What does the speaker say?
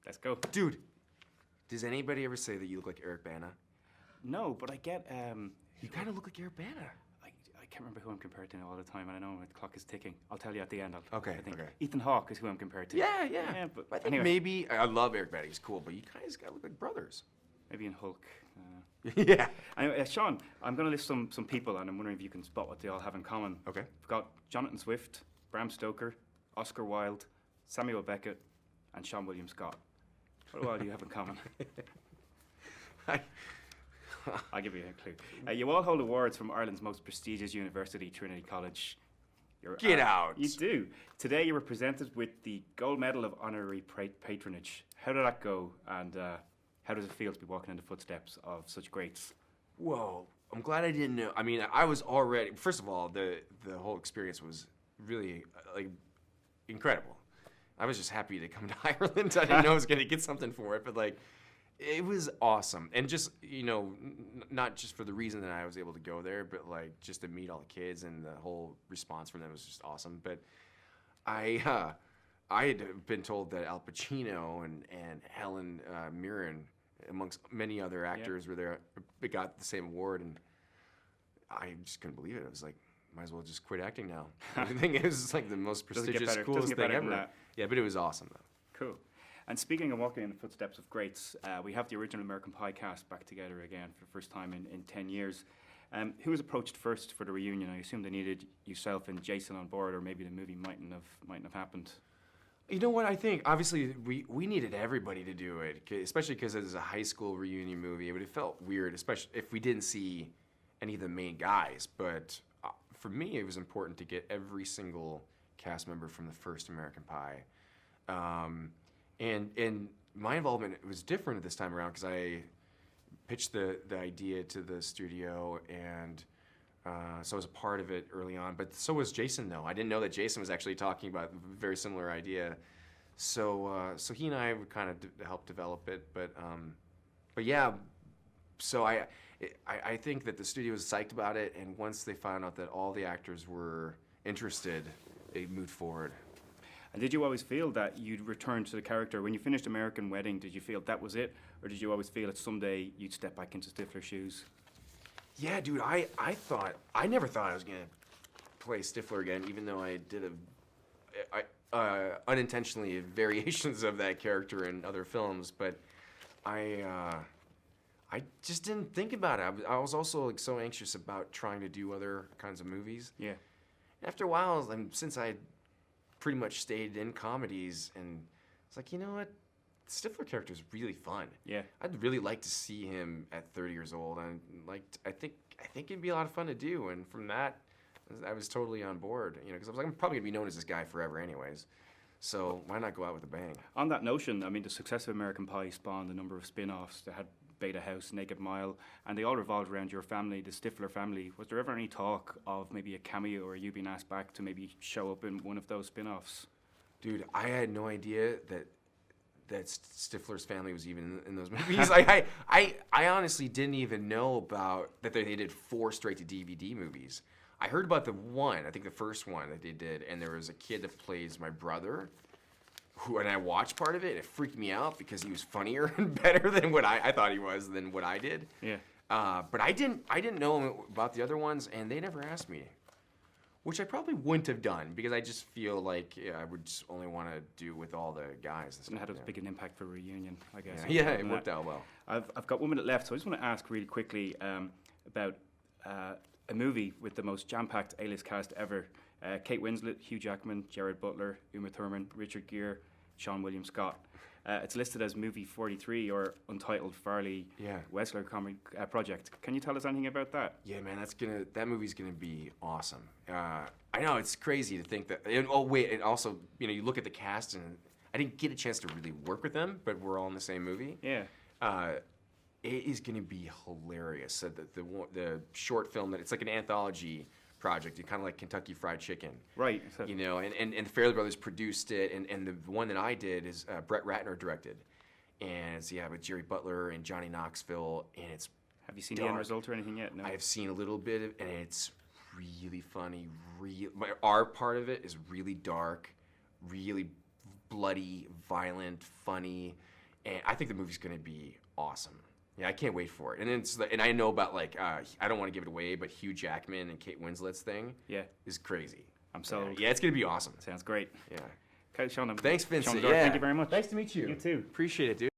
Let's go. Dude, does anybody ever say that you look like Eric Bana? No, but I get... You kind of look like Eric Bana. I can't remember who I'm compared to all the time, and I know the clock is ticking. I'll tell you at the end. Okay. Ethan Hawke is who I'm compared to. Yeah. But I think maybe... I love Eric Bana. He's cool, but you guys got to look like brothers. Maybe in Hulk. Yeah. Anyway, Sean, I'm going to list some people, and I'm wondering if you can spot what they all have in common. Okay. We've got Jonathan Swift, Bram Stoker, Oscar Wilde, Samuel Beckett, and Sean William Scott. What all do you have in common? I'll give you a clue. You all hold awards from Ireland's most prestigious university, Trinity College. Get out. You do. Today you were presented with the Gold Medal of Honorary Patronage. How did that go, and how does it feel to be walking in the footsteps of such greats? Whoa. I'm glad I didn't know. I mean, I was already... First of all, the whole experience was really, incredible. I was just happy to come to Ireland. I didn't know I was going to get something for it, but, it was awesome. And just, not just for the reason that I was able to go there, but, just to meet all the kids, and the whole response from them was just awesome. But I had been told that Al Pacino and Helen Mirren, amongst many other actors, were there, got the same award, and I just couldn't believe it. I was like, might as well just quit acting now. I think it was the most prestigious, coolest thing ever. Yeah, but it was awesome though. Cool. And speaking of walking in the footsteps of greats, we have the original American Pie cast back together again for the first time in 10 years. Who was approached first for the reunion? I assume they needed yourself and Jason on board, or maybe the movie mightn't have happened. You know what I think? Obviously, we needed everybody to do it, especially because it was a high school reunion movie. But it felt weird, especially if we didn't see any of the main guys. But for me, it was important to get every single cast member from the first American Pie. And my involvement was different this time around because I pitched the idea to the studio, and so I was a part of it early on. But so was Jason, though. I didn't know that Jason was actually talking about a very similar idea. So he and I would kind of help develop it. But yeah, so I think that the studio was psyched about it, and once they found out that all the actors were interested, they moved forward. And did you always feel that you'd return to the character? When you finished American Wedding, did you feel that was it? Or did you always feel that someday you'd step back into Stifler's shoes? Yeah, dude, I never thought I was going to play Stifler again, even though I did unintentionally variations of that character in other films. But I just didn't think about it. I was also so anxious about trying to do other kinds of movies. Yeah. After a while, since I pretty much stayed in comedies, and it's like, you know what? The Stifler character is really fun. Yeah. I'd really like to see him at 30 years old. And I think it'd be a lot of fun to do. And from that, I was totally on board. Because I was like, I'm probably gonna be known as this guy forever, anyways. So why not go out with a bang? On that notion, I mean, the success of American Pie spawned a number of spin-offs. They had Beta House, Naked Mile, and they all revolved around your family, the Stifler family. Was there ever any talk of maybe a cameo, or you being asked back to maybe show up in one of those spin-offs? Dude, I had no idea that Stifler's family was even in those movies. I honestly didn't even know about that they did 4 straight-to-DVD movies. I heard about the one, I think the first one that they did, and there was a kid that plays my brother, and I watched part of it, and it freaked me out because he was funnier and better than what I thought he was than what I did. Yeah. But I didn't know about the other ones, and they never asked me, which I probably wouldn't have done because I just feel like I would just only want to do with all the guys. And had as big an impact for a reunion, I guess. Yeah, it worked out well. I've got 1 minute left, so I just want to ask really quickly about a movie with the most jam-packed A-list cast ever. Kate Winslet, Hugh Jackman, Jared Butler, Uma Thurman, Richard Gere, Seann William Scott. It's listed as movie 43 or Untitled Farley Wessler comedy project. Can you tell us anything about that? Yeah, man, that movie's gonna be awesome. I know it's crazy to think that. And also, you look at the cast, and I didn't get a chance to really work with them, but we're all in the same movie. Yeah. It is gonna be hilarious. So the short film it's like an anthology project, kind of like Kentucky Fried Chicken, right? And the Farrelly Brothers produced it, and the one that I did is Brett Ratner directed, and it's with Jerry Butler and Johnny Knoxville, and it's. Have you seen the end result or anything yet? No. I have seen a little bit of, and it's really funny. Our part of it is really dark, really bloody, violent, funny, and I think the movie's gonna be awesome. Yeah, I can't wait for it. And I know about like I don't want to give it away, but Hugh Jackman and Kate Winslet's thing is crazy. I'm sold. Yeah, it's gonna be awesome. Sounds great. Yeah. Okay, Sean. Thanks, Vincent. Sean, thank you very much. Nice to meet you. You too. Appreciate it, dude.